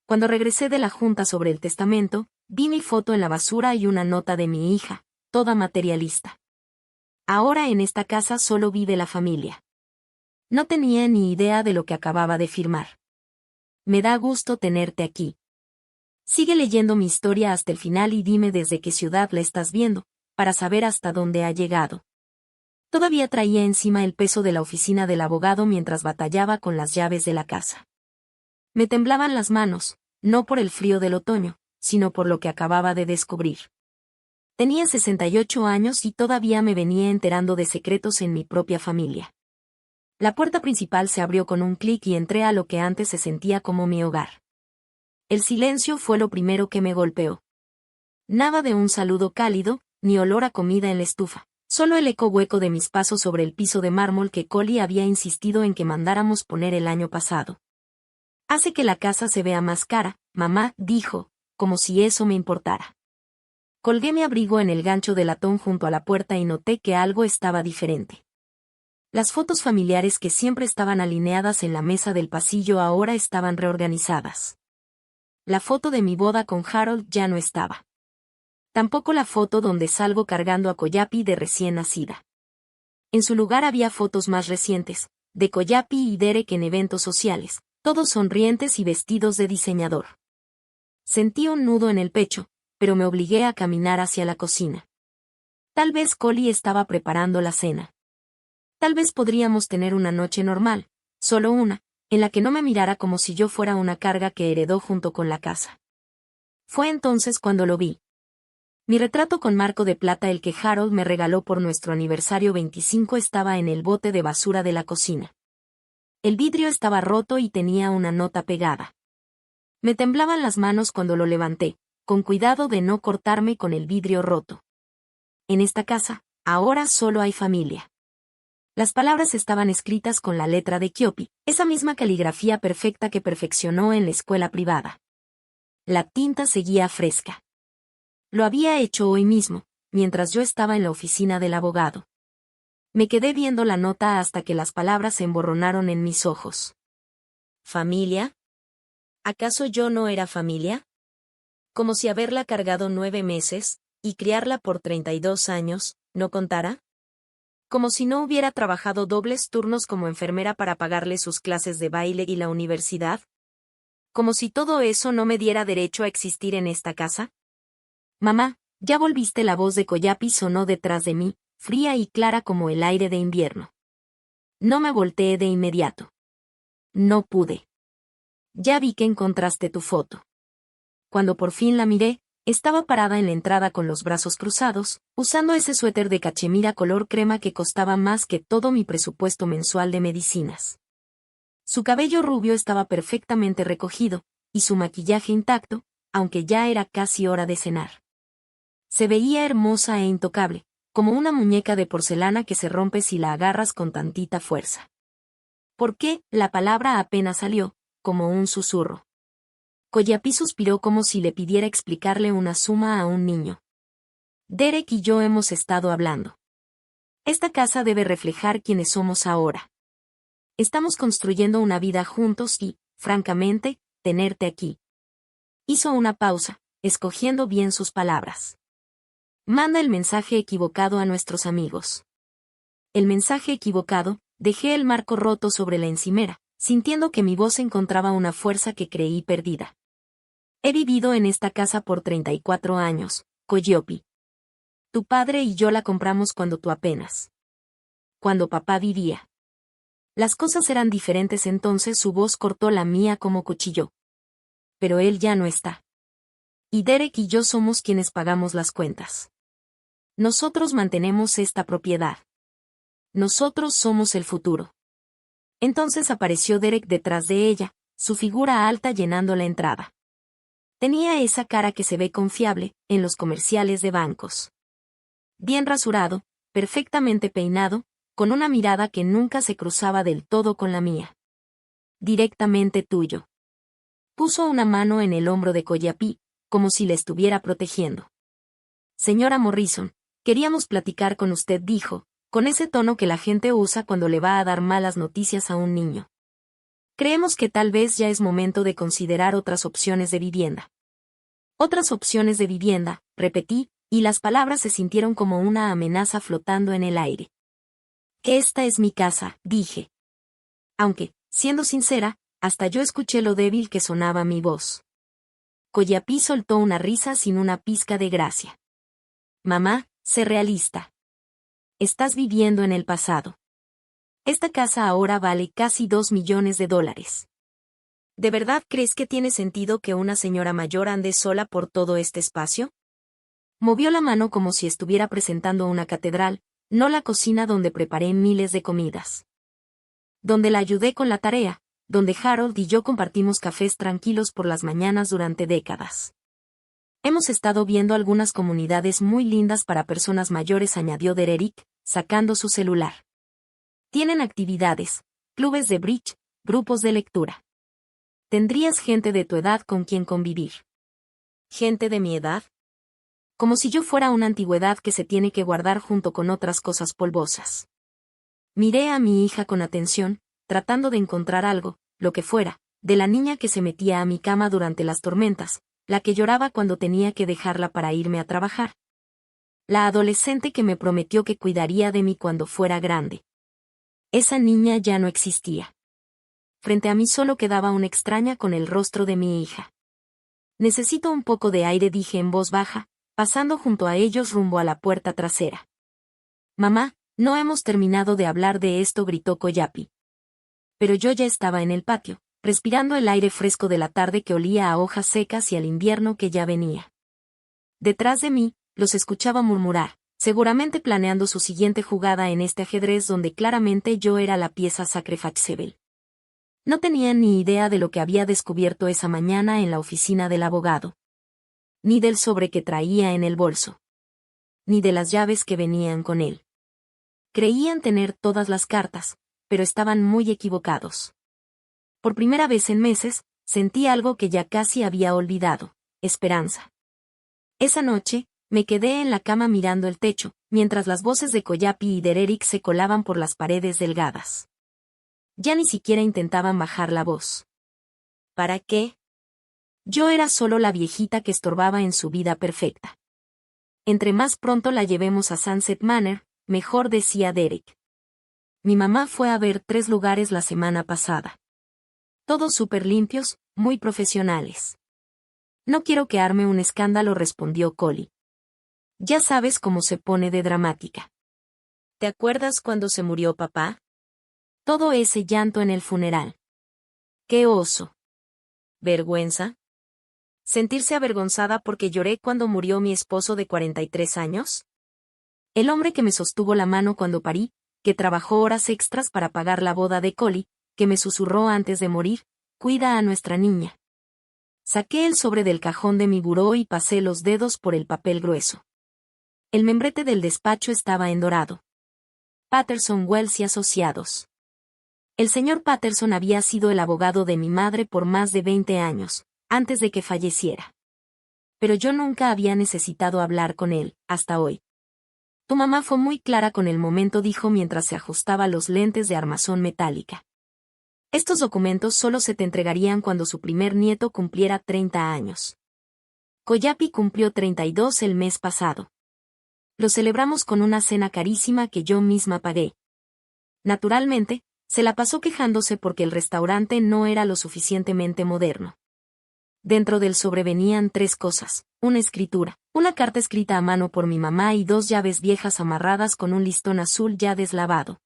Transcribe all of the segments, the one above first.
Cuando regresé de la junta sobre el testamento, vi mi foto en la basura y una nota de mi hija, toda materialista. Ahora en esta casa solo vive la familia. No tenía ni idea de lo que acababa de firmar. Me da gusto tenerte aquí. Sigue leyendo mi historia hasta el final y dime desde qué ciudad la estás viendo, para saber hasta dónde ha llegado. Todavía traía encima el peso de la oficina del abogado mientras batallaba con las llaves de la casa. Me temblaban las manos, no por el frío del otoño, sino por lo que acababa de descubrir. Tenía 68 años y todavía me venía enterando de secretos en mi propia familia. La puerta principal se abrió con un clic y entré a lo que antes se sentía como mi hogar. El silencio fue lo primero que me golpeó. Nada de un saludo cálido, ni olor a comida en la estufa, solo el eco hueco de mis pasos sobre el piso de mármol que Collie había insistido en que mandáramos poner el año pasado. Hace que la casa se vea más cara, mamá, dijo, como si eso me importara. Colgué mi abrigo en el gancho de latón junto a la puerta y noté que algo estaba diferente. Las fotos familiares que siempre estaban alineadas en la mesa del pasillo ahora estaban reorganizadas. La foto de mi boda con Harold ya no estaba. Tampoco la foto donde salgo cargando a Coyapi de recién nacida. En su lugar había fotos más recientes, de Coyapi y Derek en eventos sociales, todos sonrientes y vestidos de diseñador. Sentí un nudo en el pecho, pero me obligué a caminar hacia la cocina. Tal vez Collie estaba preparando la cena. Tal vez podríamos tener una noche normal, solo una, en la que no me mirara como si yo fuera una carga que heredó junto con la casa. Fue entonces cuando lo vi. Mi retrato con marco de plata, el que Harold me regaló por nuestro aniversario 25, estaba en el bote de basura de la cocina. El vidrio estaba roto y tenía una nota pegada. Me temblaban las manos cuando lo levanté, con cuidado de no cortarme con el vidrio roto. En esta casa, ahora solo hay familia. Las palabras estaban escritas con la letra de Kyopi, esa misma caligrafía perfecta que perfeccionó en la escuela privada. La tinta seguía fresca. Lo había hecho hoy mismo, mientras yo estaba en la oficina del abogado. Me quedé viendo la nota hasta que las palabras se emborronaron en mis ojos. ¿Familia? ¿Acaso yo no era familia? Como si haberla cargado 9 meses, y criarla por 32 años, ¿no contara? Como si no hubiera trabajado dobles turnos como enfermera para pagarle sus clases de baile y la universidad. Como si todo eso no me diera derecho a existir en esta casa. Mamá, ya volviste. La voz de Coyapi sonó detrás de mí, fría y clara como el aire de invierno. No me volteé de inmediato. No pude. Ya vi que encontraste tu foto. Cuando por fin la miré, estaba parada en la entrada con los brazos cruzados, usando ese suéter de cachemira color crema que costaba más que todo mi presupuesto mensual de medicinas. Su cabello rubio estaba perfectamente recogido, y su maquillaje intacto, aunque ya era casi hora de cenar. Se veía hermosa e intocable, como una muñeca de porcelana que se rompe si la agarras con tantita fuerza. ¿Por qué? La palabra apenas salió, como un susurro. Coyapi suspiró como si le pidiera explicarle una suma a un niño. Derek y yo hemos estado hablando. Esta casa debe reflejar quiénes somos ahora. Estamos construyendo una vida juntos y, francamente, tenerte aquí. Hizo una pausa, escogiendo bien sus palabras. Manda el mensaje equivocado a nuestros amigos. El mensaje equivocado, dejé el marco roto sobre la encimera, sintiendo que mi voz encontraba una fuerza que creí perdida. He vivido en esta casa por 34 años, Coyopi. Tu padre y yo la compramos cuando tú apenas. Cuando papá vivía. Las cosas eran diferentes entonces. Su voz cortó la mía como cuchillo. Pero él ya no está. Y Derek y yo somos quienes pagamos las cuentas. Nosotros mantenemos esta propiedad. Nosotros somos el futuro. Entonces apareció Derek detrás de ella, su figura alta llenando la entrada. Tenía esa cara que se ve confiable en los comerciales de bancos. Bien rasurado, perfectamente peinado, con una mirada que nunca se cruzaba del todo con la mía. Directamente tuyo. Puso una mano en el hombro de Coyapi, como si le estuviera protegiendo. Señora Morrison, queríamos platicar con usted, dijo, con ese tono que la gente usa cuando le va a dar malas noticias a un niño. Creemos que tal vez ya es momento de considerar otras opciones de vivienda. Otras opciones de vivienda, repetí, y las palabras se sintieron como una amenaza flotando en el aire. Esta es mi casa, dije. Aunque, siendo sincera, hasta yo escuché lo débil que sonaba mi voz. Coyapí soltó una risa sin una pizca de gracia. Mamá, sé realista. Estás viviendo en el pasado. Esta casa ahora vale casi $2 millones. ¿De verdad crees que tiene sentido que una señora mayor ande sola por todo este espacio? Movió la mano como si estuviera presentando una catedral, no la cocina donde preparé miles de comidas. Donde la ayudé con la tarea, donde Harold y yo compartimos cafés tranquilos por las mañanas durante décadas. Hemos estado viendo algunas comunidades muy lindas para personas mayores, añadió Derek, sacando su celular. Tienen actividades, clubes de bridge, grupos de lectura. ¿Tendrías gente de tu edad con quien convivir? ¿Gente de mi edad? Como si yo fuera una antigüedad que se tiene que guardar junto con otras cosas polvosas. Miré a mi hija con atención, tratando de encontrar algo, lo que fuera, de la niña que se metía a mi cama durante las tormentas, la que lloraba cuando tenía que dejarla para irme a trabajar. La adolescente que me prometió que cuidaría de mí cuando fuera grande. Esa niña ya no existía. Frente a mí solo quedaba una extraña con el rostro de mi hija. Necesito un poco de aire, dije en voz baja, pasando junto a ellos rumbo a la puerta trasera. Mamá, no hemos terminado de hablar de esto, gritó Coyapí. Pero yo ya estaba en el patio, respirando el aire fresco de la tarde que olía a hojas secas y al invierno que ya venía. Detrás de mí, los escuchaba murmurar, seguramente planeando su siguiente jugada en este ajedrez donde claramente yo era la pieza sacrificable. No tenían ni idea de lo que había descubierto esa mañana en la oficina del abogado. Ni del sobre que traía en el bolso. Ni de las llaves que venían con él. Creían tener todas las cartas, pero estaban muy equivocados. Por primera vez en meses, sentí algo que ya casi había olvidado, esperanza. Esa noche, me quedé en la cama mirando el techo, mientras las voces de Coyapí y Derek se colaban por las paredes delgadas. Ya ni siquiera intentaban bajar la voz. ¿Para qué? Yo era solo la viejita que estorbaba en su vida perfecta. Entre más pronto la llevemos a Sunset Manor, mejor, decía Derek. Mi mamá fue a ver 3 lugares la semana pasada. Todos súper limpios, muy profesionales. No quiero que arme un escándalo, respondió Collie. Ya sabes cómo se pone de dramática. ¿Te acuerdas cuando se murió papá? Todo ese llanto en el funeral. ¡Qué oso! ¿Vergüenza? ¿Sentirse avergonzada porque lloré cuando murió mi esposo de 43 años? El hombre que me sostuvo la mano cuando parí, que trabajó horas extras para pagar la boda de Collie, que me susurró antes de morir, cuida a nuestra niña. Saqué el sobre del cajón de mi buró y pasé los dedos por el papel grueso. El membrete del despacho estaba en dorado. Patterson, Wells y Asociados. El señor Patterson había sido el abogado de mi madre por más de 20 años, antes de que falleciera. Pero yo nunca había necesitado hablar con él, hasta hoy. Tu mamá fue muy clara con el momento, dijo mientras se ajustaba los lentes de armazón metálica. Estos documentos solo se te entregarían cuando su primer nieto cumpliera 30 años. Coyapí cumplió 32 el mes pasado. Lo celebramos con una cena carísima que yo misma pagué. Naturalmente, se la pasó quejándose porque el restaurante no era lo suficientemente moderno. Dentro del sobre venían 3 cosas, una escritura, una carta escrita a mano por mi mamá y 2 llaves viejas amarradas con un listón azul ya deslavado.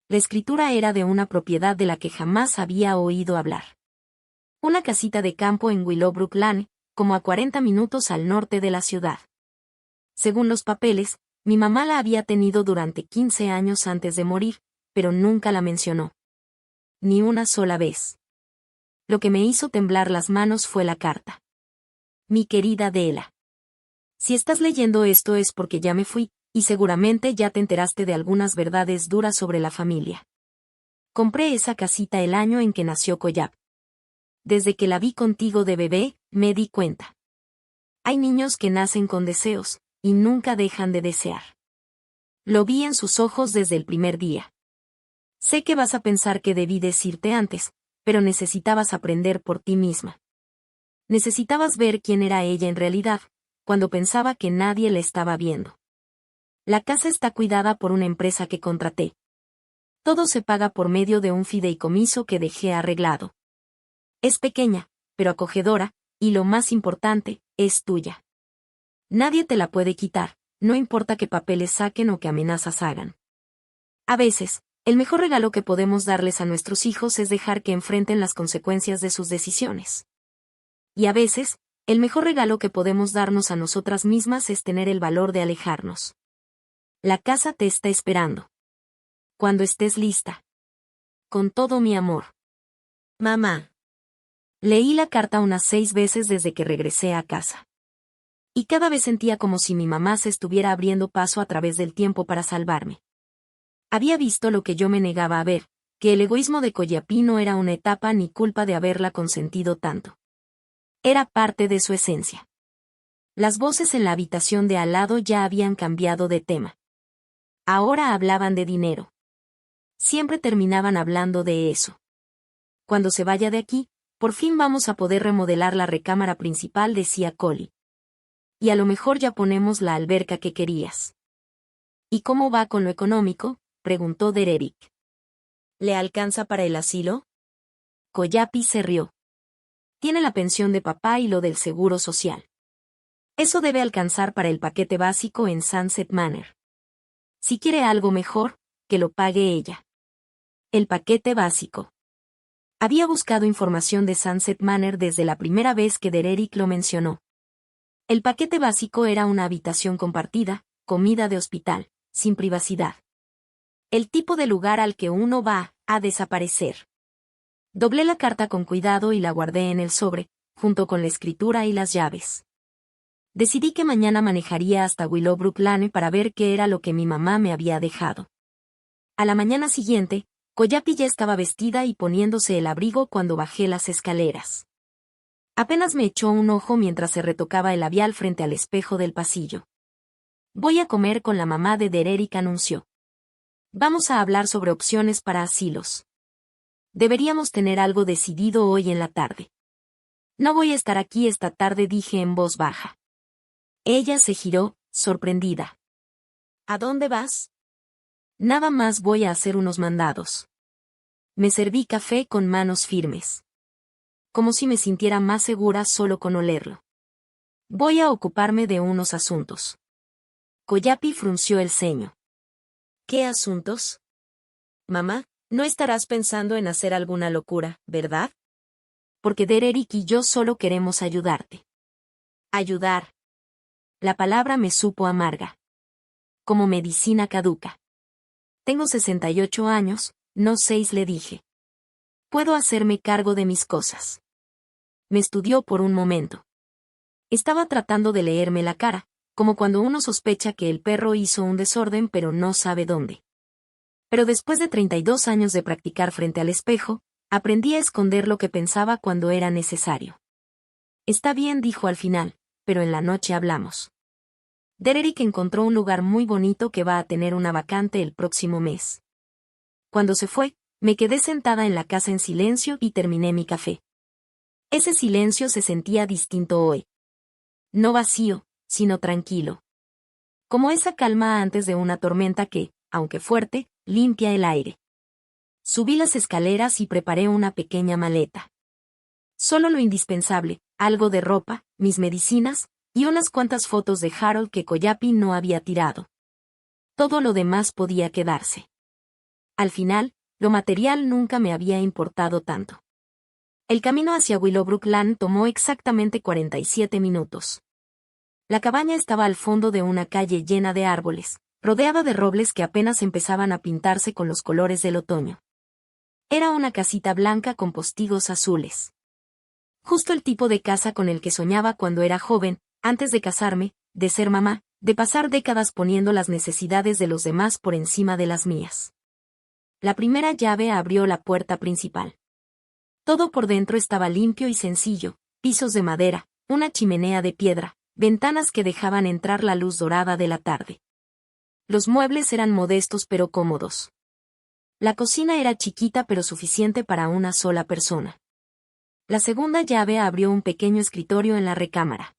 La escritura era de una propiedad de la que jamás había oído hablar. Una casita de campo en Willowbrook Lane, como a 40 minutos al norte de la ciudad. Según los papeles, mi mamá la había tenido durante 15 años antes de morir, pero nunca la mencionó. Ni una sola vez. Lo que me hizo temblar las manos fue la carta. Mi querida Della. Si estás leyendo esto es porque ya me fui, y seguramente ya te enteraste de algunas verdades duras sobre la familia. Compré esa casita el año en que nació Coyap. Desde que la vi contigo de bebé, me di cuenta. Hay niños que nacen con deseos, y nunca dejan de desear. Lo vi en sus ojos desde el primer día. Sé que vas a pensar que debí decirte antes, pero necesitabas aprender por ti misma. Necesitabas ver quién era ella en realidad, cuando pensaba que nadie la estaba viendo. La casa está cuidada por una empresa que contraté. Todo se paga por medio de un fideicomiso que dejé arreglado. Es pequeña, pero acogedora, y lo más importante, es tuya. Nadie te la puede quitar, no importa qué papeles saquen o qué amenazas hagan. A veces, el mejor regalo que podemos darles a nuestros hijos es dejar que enfrenten las consecuencias de sus decisiones. Y a veces, el mejor regalo que podemos darnos a nosotras mismas es tener el valor de alejarnos. La casa te está esperando. Cuando estés lista. Con todo mi amor. Mamá. Leí la carta unas 6 veces desde que regresé a casa. Y cada vez sentía como si mi mamá se estuviera abriendo paso a través del tiempo para salvarme. Había visto lo que yo me negaba a ver, que el egoísmo de Coyapí no era una etapa ni culpa de haberla consentido tanto. Era parte de su esencia. Las voces en la habitación de al lado ya habían cambiado de tema. Ahora hablaban de dinero. Siempre terminaban hablando de eso. Cuando se vaya de aquí, por fin vamos a poder remodelar la recámara principal, decía Collie. Y a lo mejor ya ponemos la alberca que querías. ¿Y cómo va con lo económico?, preguntó Dererick. ¿Le alcanza para el asilo? Coyapí se rió. Tiene la pensión de papá y lo del seguro social. Eso debe alcanzar para el paquete básico en Sunset Manor. Si quiere algo mejor, que lo pague ella. El paquete básico. Había buscado información de Sunset Manor desde la primera vez que Dererick lo mencionó. El paquete básico era una habitación compartida, comida de hospital, sin privacidad. El tipo de lugar al que uno va a desaparecer. Doblé la carta con cuidado y la guardé en el sobre, junto con la escritura y las llaves. Decidí que mañana manejaría hasta Willowbrook Lane para ver qué era lo que mi mamá me había dejado. A la mañana siguiente, Coyapí ya estaba vestida y poniéndose el abrigo cuando bajé las escaleras. Apenas me echó un ojo mientras se retocaba el labial frente al espejo del pasillo. Voy a comer con la mamá de Dererick, anunció. Vamos a hablar sobre opciones para asilos. Deberíamos tener algo decidido hoy en la tarde. No voy a estar aquí esta tarde, dije en voz baja. Ella se giró, sorprendida. ¿A dónde vas? Nada más, voy a hacer unos mandados. Me serví café con manos firmes. Como si me sintiera más segura solo con olerlo. Voy a ocuparme de unos asuntos. Coyapí frunció el ceño. ¿Qué asuntos? Mamá, no estarás pensando en hacer alguna locura, ¿verdad? Porque Dererick y yo solo queremos ayudarte. Ayudar. La palabra me supo amarga. Como medicina caduca. Tengo 68 años, no 6, le dije. Puedo hacerme cargo de mis cosas. Me estudió por un momento. Estaba tratando de leerme la cara, como cuando uno sospecha que el perro hizo un desorden pero no sabe dónde. Pero después de 32 años de practicar frente al espejo, aprendí a esconder lo que pensaba cuando era necesario. Está bien, dijo al final, pero en la noche hablamos. Dererick encontró un lugar muy bonito que va a tener una vacante el próximo mes. Cuando se fue, me quedé sentada en la casa en silencio y terminé mi café. Ese silencio se sentía distinto hoy. No vacío, sino tranquilo. Como esa calma antes de una tormenta que, aunque fuerte, limpia el aire. Subí las escaleras y preparé una pequeña maleta. Solo lo indispensable, algo de ropa, mis medicinas, y unas cuantas fotos de Harold que Coyapí no había tirado. Todo lo demás podía quedarse. Al final, lo material nunca me había importado tanto. El camino hacia Willowbrook Lane tomó exactamente 47 minutos. La cabaña estaba al fondo de una calle llena de árboles, rodeada de robles que apenas empezaban a pintarse con los colores del otoño. Era una casita blanca con postigos azules. Justo el tipo de casa con el que soñaba cuando era joven, antes de casarme, de ser mamá, de pasar décadas poniendo las necesidades de los demás por encima de las mías. La primera llave abrió la puerta principal. Todo por dentro estaba limpio y sencillo, pisos de madera, una chimenea de piedra, ventanas que dejaban entrar la luz dorada de la tarde. Los muebles eran modestos pero cómodos. La cocina era chiquita pero suficiente para una sola persona. La segunda llave abrió un pequeño escritorio en la recámara.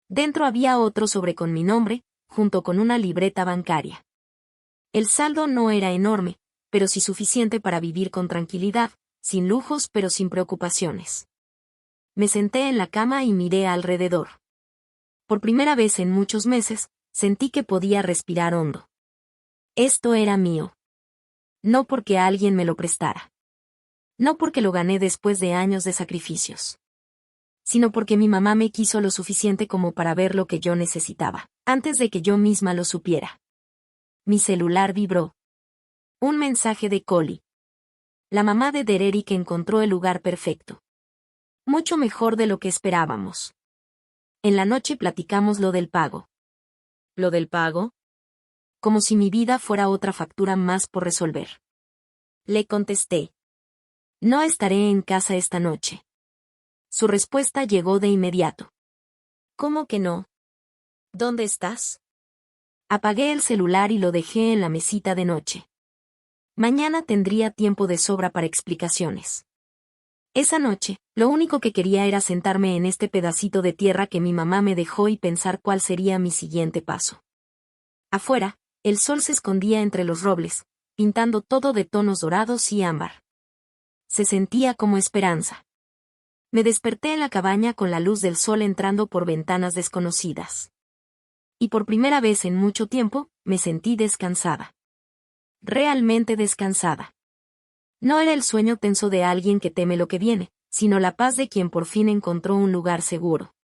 Dentro había otro sobre con mi nombre, junto con una libreta bancaria. El saldo no era enorme, pero sí suficiente para vivir con tranquilidad, sin lujos pero sin preocupaciones. Me senté en la cama y miré alrededor. Por primera vez en muchos meses, sentí que podía respirar hondo. Esto era mío. No porque alguien me lo prestara. No porque lo gané después de años de sacrificios. Sino porque mi mamá me quiso lo suficiente como para ver lo que yo necesitaba, antes de que yo misma lo supiera. Mi celular vibró. Un mensaje de Collie. La mamá de Dererick encontró el lugar perfecto. Mucho mejor de lo que esperábamos. En la noche platicamos lo del pago. ¿Lo del pago? Como si mi vida fuera otra factura más por resolver. Le contesté. No estaré en casa esta noche. Su respuesta llegó de inmediato. ¿Cómo que no? ¿Dónde estás? Apagué el celular y lo dejé en la mesita de noche. Mañana tendría tiempo de sobra para explicaciones. Esa noche, lo único que quería era sentarme en este pedacito de tierra que mi mamá me dejó y pensar cuál sería mi siguiente paso. Afuera, el sol se escondía entre los robles, pintando todo de tonos dorados y ámbar. Se sentía como esperanza. Me desperté en la cabaña con la luz del sol entrando por ventanas desconocidas. Y por primera vez en mucho tiempo, me sentí descansada. Realmente descansada. No era el sueño tenso de alguien que teme lo que viene, sino la paz de quien por fin encontró un lugar seguro.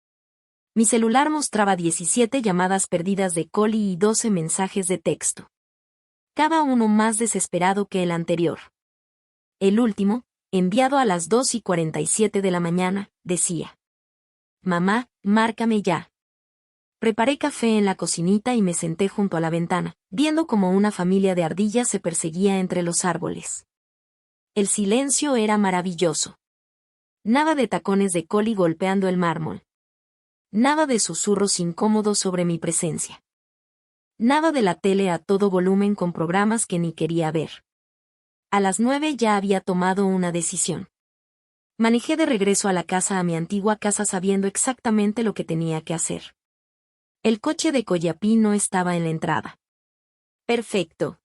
Mi celular mostraba 17 llamadas perdidas de Collie y 12 mensajes de texto. Cada uno más desesperado que el anterior. El último, enviado a las 2:47 de la mañana, decía: Mamá, márcame ya. Preparé café en la cocinita y me senté junto a la ventana, viendo cómo una familia de ardillas se perseguía entre los árboles. El silencio era maravilloso. Nada de tacones de Collie golpeando el mármol. Nada de susurros incómodos sobre mi presencia. Nada de la tele a todo volumen con programas que ni quería ver. A las 9 ya había tomado una decisión. Manejé de regreso a la casa, a mi antigua casa, sabiendo exactamente lo que tenía que hacer. El coche de Coyapí no estaba en la entrada. Perfecto.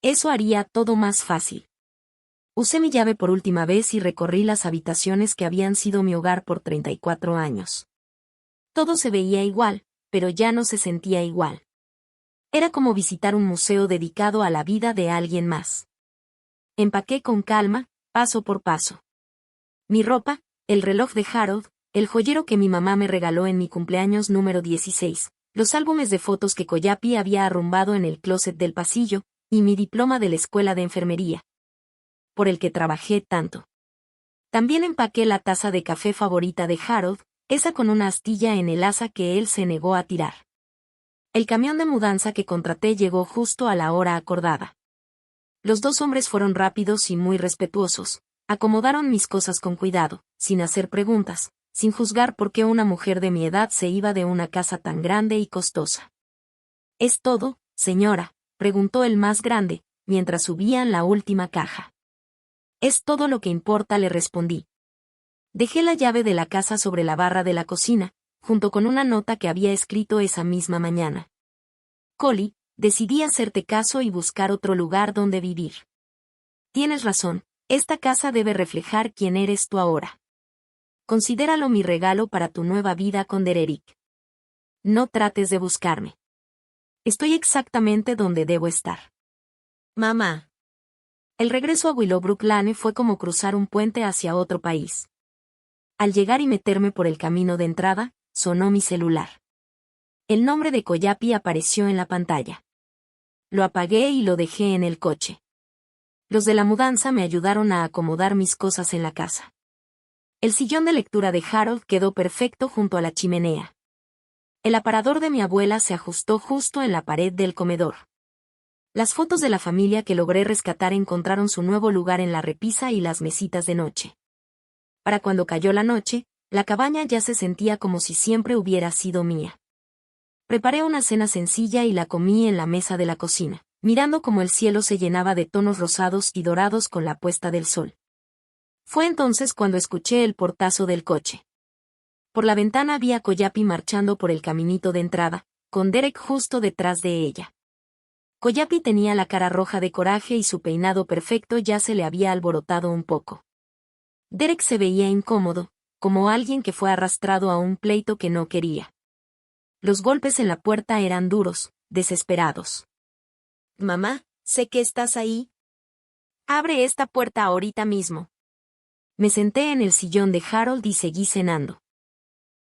Eso haría todo más fácil. Usé mi llave por última vez y recorrí las habitaciones que habían sido mi hogar por 34 años. Todo se veía igual, pero ya no se sentía igual. Era como visitar un museo dedicado a la vida de alguien más. Empaqué con calma, paso por paso. Mi ropa, el reloj de Harold, el joyero que mi mamá me regaló en mi cumpleaños número 16, los álbumes de fotos que Coyapí había arrumbado en el closet del pasillo, y mi diploma de la escuela de enfermería, por el que trabajé tanto. También empaqué la taza de café favorita de Harold, esa con una astilla en el asa que él se negó a tirar. El camión de mudanza que contraté llegó justo a la hora acordada. Los dos hombres fueron rápidos y muy respetuosos, acomodaron mis cosas con cuidado, sin hacer preguntas, sin juzgar por qué una mujer de mi edad se iba de una casa tan grande y costosa. ¿Es todo, señora?, preguntó el más grande, mientras subían la última caja. Es todo lo que importa, le respondí. Dejé la llave de la casa sobre la barra de la cocina, junto con una nota que había escrito esa misma mañana. Collie, decidí hacerte caso y buscar otro lugar donde vivir. Tienes razón, esta casa debe reflejar quién eres tú ahora. Considéralo mi regalo para tu nueva vida con Dererick. No trates de buscarme. Estoy exactamente donde debo estar. Mamá. El regreso a Willowbrook Lane fue como cruzar un puente hacia otro país. Al llegar y meterme por el camino de entrada, sonó mi celular. El nombre de Coyapí apareció en la pantalla. Lo apagué y lo dejé en el coche. Los de la mudanza me ayudaron a acomodar mis cosas en la casa. El sillón de lectura de Harold quedó perfecto junto a la chimenea. El aparador de mi abuela se ajustó justo en la pared del comedor. Las fotos de la familia que logré rescatar encontraron su nuevo lugar en la repisa y las mesitas de noche. Para cuando cayó la noche, la cabaña ya se sentía como si siempre hubiera sido mía. Preparé una cena sencilla y la comí en la mesa de la cocina, mirando cómo el cielo se llenaba de tonos rosados y dorados con la puesta del sol. Fue entonces cuando escuché el portazo del coche. Por la ventana vi a Coyapi marchando por el caminito de entrada, con Derek justo detrás de ella. Coyapi tenía la cara roja de coraje y su peinado perfecto ya se le había alborotado un poco. Derek se veía incómodo, como alguien que fue arrastrado a un pleito que no quería. Los golpes en la puerta eran duros, desesperados. «Mamá, sé que estás ahí. Abre esta puerta ahorita mismo». Me senté en el sillón de Harold y seguí cenando.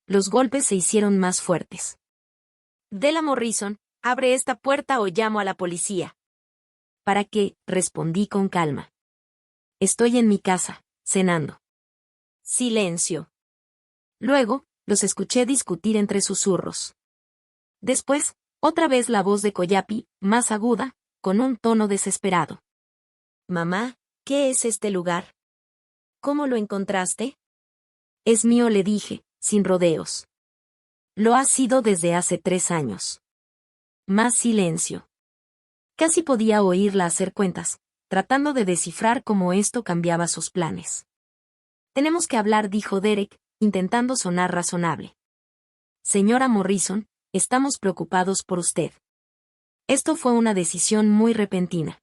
Los golpes se hicieron más fuertes. «Della Morrison, abre esta puerta o llamo a la policía». «¿Para qué?», respondí con calma. «Estoy en mi casa, cenando». Silencio. Luego, los escuché discutir entre susurros. Después, otra vez la voz de Coyapi, más aguda, con un tono desesperado. «Mamá, ¿qué es este lugar? ¿Cómo lo encontraste?» «Es mío», le dije, sin rodeos. «Lo ha sido desde hace 3 años». Más silencio. Casi podía oírla hacer cuentas, tratando de descifrar cómo esto cambiaba sus planes. «Tenemos que hablar», dijo Derek, intentando sonar razonable. «Señora Morrison, estamos preocupados por usted». Esto fue una decisión muy repentina.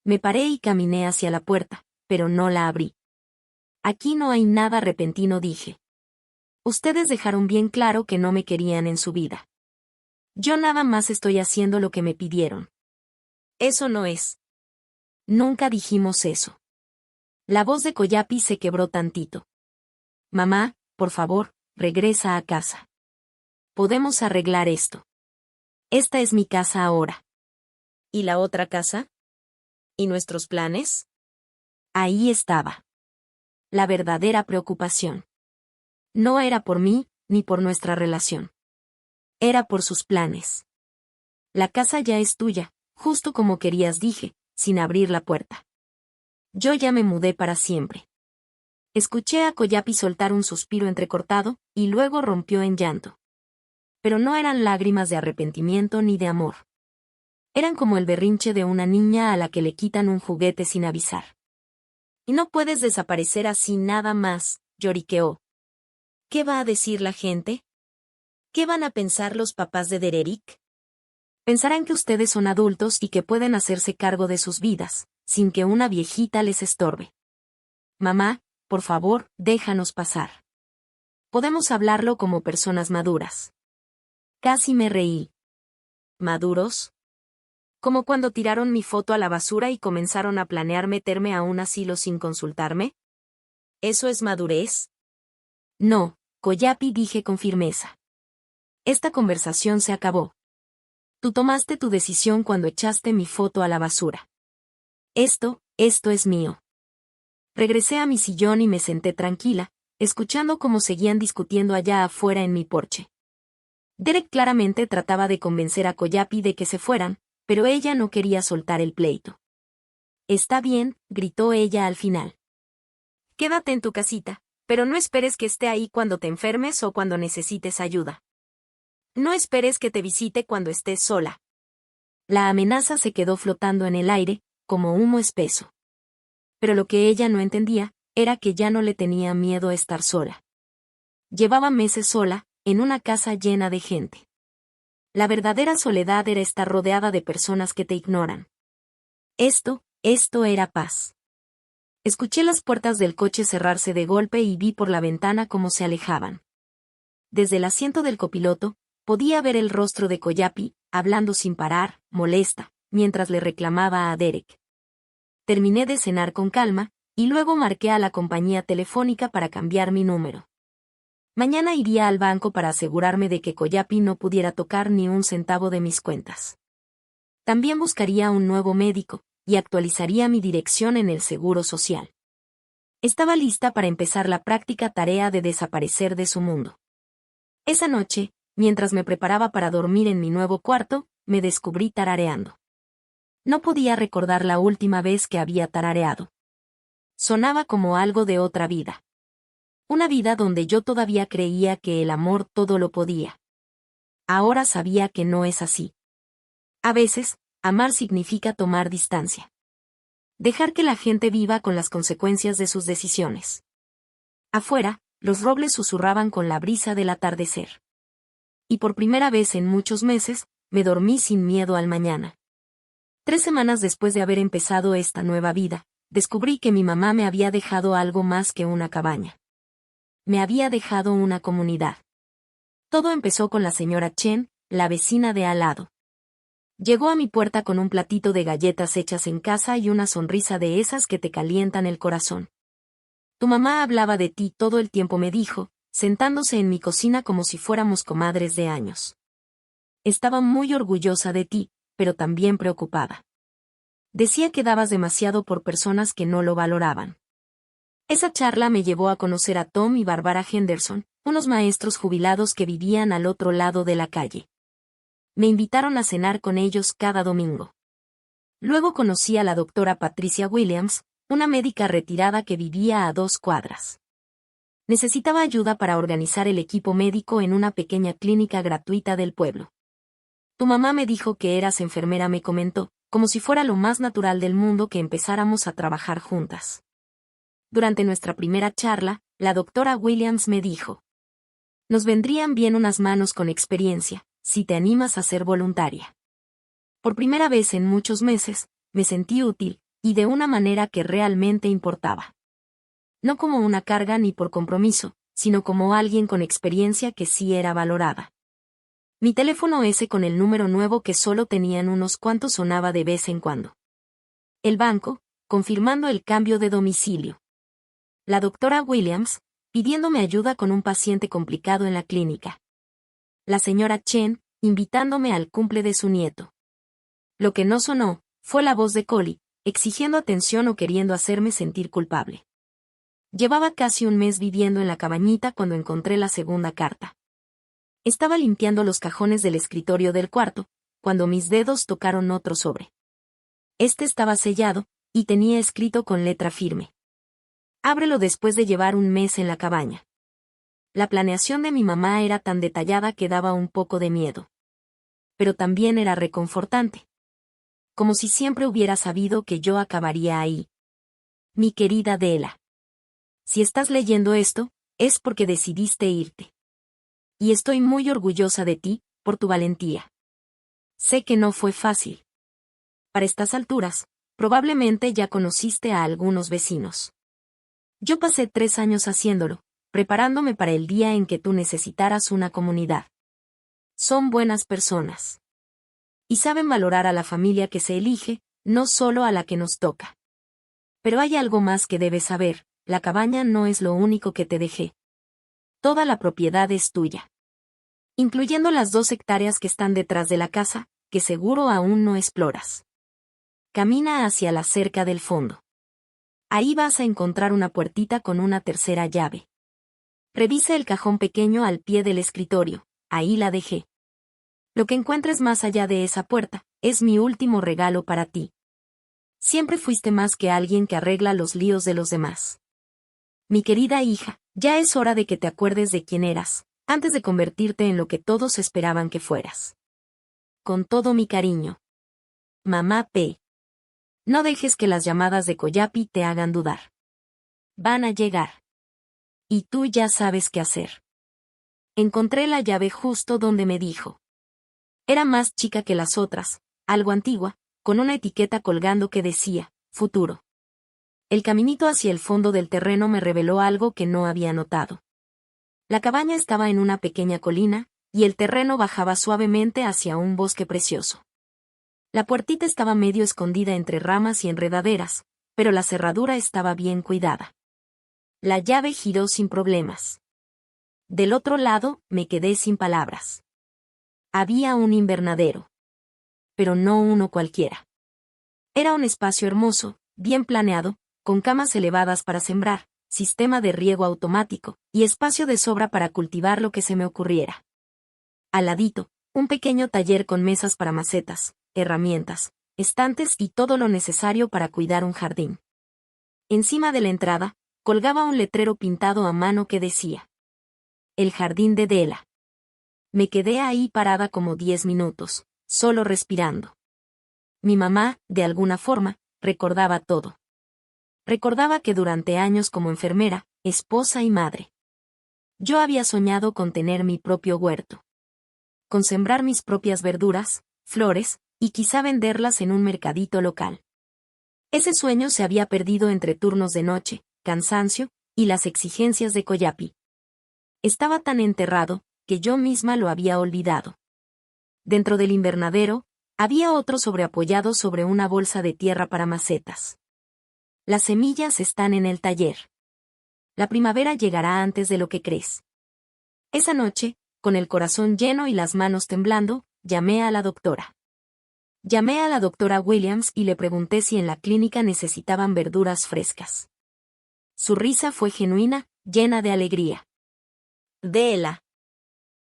Me paré y caminé hacia la puerta, pero no la abrí. «Aquí no hay nada repentino», dije. «Ustedes dejaron bien claro que no me querían en su vida. Yo nada más estoy haciendo lo que me pidieron». «Eso no es». «Nunca dijimos eso». La voz de Coyapi se quebró tantito. «Mamá, por favor, regresa a casa. Podemos arreglar esto. Esta es mi casa ahora». «¿Y la otra casa? ¿Y nuestros planes?» Ahí estaba. La verdadera preocupación. No era por mí, ni por nuestra relación. Era por sus planes. «La casa ya es tuya, justo como querías», dije, sin abrir la puerta. «Yo ya me mudé para siempre». Escuché a Coyapi soltar un suspiro entrecortado, y luego rompió en llanto. Pero no eran lágrimas de arrepentimiento ni de amor. Eran como el berrinche de una niña a la que le quitan un juguete sin avisar. «Y no puedes desaparecer así nada más», lloriqueó. «¿Qué va a decir la gente? ¿Qué van a pensar los papás de Derek? Pensarán que ustedes son adultos y que pueden hacerse cargo de sus vidas, sin que una viejita les estorbe. Mamá, por favor, déjanos pasar. Podemos hablarlo como personas maduras». Casi me reí. ¿Maduros? ¿Como cuando tiraron mi foto a la basura y comenzaron a planear meterme a un asilo sin consultarme? ¿Eso es madurez? No, Coyapi, dije con firmeza. Esta conversación se acabó. Tú tomaste tu decisión cuando echaste mi foto a la basura. Esto es mío. Regresé a mi sillón y me senté tranquila, escuchando cómo seguían discutiendo allá afuera en mi porche. Derek claramente trataba de convencer a Coyapi de que se fueran, pero ella no quería soltar el pleito. «Está bien», gritó ella al final. «Quédate en tu casita, pero no esperes que esté ahí cuando te enfermes o cuando necesites ayuda. No esperes que te visite cuando estés sola». La amenaza se quedó flotando en el aire, como humo espeso. Pero lo que ella no entendía, era que ya no le tenía miedo a estar sola. Llevaba meses sola, en una casa llena de gente. La verdadera soledad era estar rodeada de personas que te ignoran. Esto era paz. Escuché las puertas del coche cerrarse de golpe y vi por la ventana cómo se alejaban. Desde el asiento del copiloto, podía ver el rostro de Coyapi, hablando sin parar, molesta, mientras le reclamaba a Derek. Terminé de cenar con calma, y luego marqué a la compañía telefónica para cambiar mi número. Mañana iría al banco para asegurarme de que Coyapi no pudiera tocar ni un centavo de mis cuentas. También buscaría un nuevo médico, y actualizaría mi dirección en el Seguro Social. Estaba lista para empezar la práctica tarea de desaparecer de su mundo. Esa noche, mientras me preparaba para dormir en mi nuevo cuarto, me descubrí tarareando. No podía recordar la última vez que había tarareado. Sonaba como algo de otra vida. Una vida donde yo todavía creía que el amor todo lo podía. Ahora sabía que no es así. A veces, Amar significa tomar distancia. Dejar que la gente viva con las consecuencias de sus decisiones. Afuera, los robles susurraban con la brisa del atardecer. Y por primera vez en muchos meses, me dormí sin miedo al mañana. 3 semanas después de haber empezado esta nueva vida, descubrí que mi mamá me había dejado algo más que una cabaña. Me había dejado una comunidad. Todo empezó con la señora Chen, la vecina de al lado. Llegó a mi puerta con un platito de galletas hechas en casa y una sonrisa de esas que te calientan el corazón. Tu mamá hablaba de ti todo el tiempo, me dijo, sentándose en mi cocina como si fuéramos comadres de años. Estaba muy orgullosa de ti, pero también preocupada. Decía que dabas demasiado por personas que no lo valoraban. Esa charla me llevó a conocer a Tom y Barbara Henderson, unos maestros jubilados que vivían al otro lado de la calle. Me invitaron a cenar con ellos cada domingo. Luego conocí a la doctora Patricia Williams, una médica retirada que vivía a 2 cuadras. Necesitaba ayuda para organizar el equipo médico en una pequeña clínica gratuita del pueblo. Tu mamá me dijo que eras enfermera, me comentó, como si fuera lo más natural del mundo que empezáramos a trabajar juntas. Durante nuestra primera charla, la doctora Williams me dijo: nos vendrían bien unas manos con experiencia, si te animas a ser voluntaria. Por primera vez en muchos meses, me sentí útil, y de una manera que realmente importaba. No como una carga ni por compromiso, sino como alguien con experiencia que sí era valorada. Mi teléfono ese con el número nuevo que solo tenían unos cuantos sonaba de vez en cuando. El banco, confirmando el cambio de domicilio. La doctora Williams, pidiéndome ayuda con un paciente complicado en la clínica. La señora Chen, invitándome al cumple de su nieto. Lo que no sonó, fue la voz de Collie, exigiendo atención o queriendo hacerme sentir culpable. Llevaba casi un mes viviendo en la cabañita cuando encontré la segunda carta. Estaba limpiando los cajones del escritorio del cuarto, cuando mis dedos tocaron otro sobre. Este estaba sellado, y tenía escrito con letra firme: ábrelo después de llevar un mes en la cabaña. La planeación de mi mamá era tan detallada que daba un poco de miedo. Pero también era reconfortante. Como si siempre hubiera sabido que yo acabaría ahí. Mi querida Dela. Si estás leyendo esto, es porque decidiste irte. Y estoy muy orgullosa de ti, por tu valentía. Sé que no fue fácil. Para estas alturas, probablemente ya conociste a algunos vecinos. Yo pasé 3 años haciéndolo, preparándome para el día en que tú necesitaras una comunidad. Son buenas personas. Y saben valorar a la familia que se elige, no solo a la que nos toca. Pero hay algo más que debes saber: la cabaña no es lo único que te dejé. Toda la propiedad es tuya. Incluyendo las 2 hectáreas que están detrás de la casa, que seguro aún no exploras. Camina hacia la cerca del fondo. Ahí vas a encontrar una puertita con una tercera llave. Revisa el cajón pequeño al pie del escritorio, ahí la dejé. Lo que encuentres más allá de esa puerta, es mi último regalo para ti. Siempre fuiste más que alguien que arregla los líos de los demás. Mi querida hija, ya es hora de que te acuerdes de quién eras, antes de convertirte en lo que todos esperaban que fueras. Con todo mi cariño. Mamá P. No dejes que las llamadas de Coyapi te hagan dudar. Van a llegar. Y tú ya sabes qué hacer. Encontré la llave justo donde me dijo. Era más chica que las otras, algo antigua, con una etiqueta colgando que decía: futuro. El caminito hacia el fondo del terreno me reveló algo que no había notado. La cabaña estaba en una pequeña colina, y el terreno bajaba suavemente hacia un bosque precioso. La puertita estaba medio escondida entre ramas y enredaderas, pero la cerradura estaba bien cuidada. La llave giró sin problemas. Del otro lado, me quedé sin palabras. Había un invernadero. Pero no uno cualquiera. Era un espacio hermoso, bien planeado, con camas elevadas para sembrar, sistema de riego automático, y espacio de sobra para cultivar lo que se me ocurriera. Al ladito, un pequeño taller con mesas para macetas, herramientas, estantes y todo lo necesario para cuidar un jardín. Encima de la entrada, colgaba un letrero pintado a mano que decía: el jardín de Dela. Me quedé ahí parada como 10 minutos, solo respirando. Mi mamá, de alguna forma, recordaba todo. Recordaba que durante años como enfermera, esposa y madre, yo había soñado con tener mi propio huerto. Con sembrar mis propias verduras, flores, y quizá venderlas en un mercadito local. Ese sueño se había perdido entre turnos de noche, cansancio, y las exigencias de Coyapi. Estaba tan enterrado, que yo misma lo había olvidado. Dentro del invernadero, había otro sobreapoyado sobre una bolsa de tierra para macetas. Las semillas están en el taller. La primavera llegará antes de lo que crees. Esa noche, con el corazón lleno y las manos temblando, llamé a la doctora. Llamé a la doctora Williams y le pregunté si en la clínica necesitaban verduras frescas. Su risa fue genuina, llena de alegría. Déela.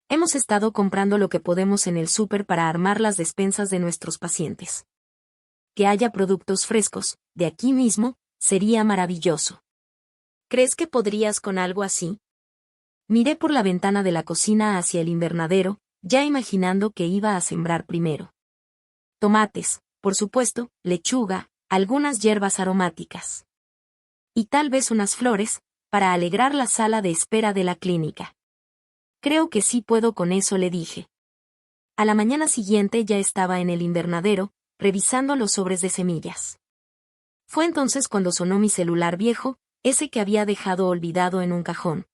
Hemos estado comprando lo que podemos en el súper para armar las despensas de nuestros pacientes. Que haya productos frescos, de aquí mismo, sería maravilloso. ¿Crees que podrías con algo así? Miré por la ventana de la cocina hacia el invernadero, ya imaginando que iba a sembrar primero. Tomates, por supuesto, lechuga, algunas hierbas aromáticas. Y tal vez unas flores, para alegrar la sala de espera de la clínica. Creo que sí puedo con eso, le dije. A la mañana siguiente ya estaba en el invernadero, revisando los sobres de semillas. Fue entonces cuando sonó mi celular viejo, ese que había dejado olvidado en un cajón.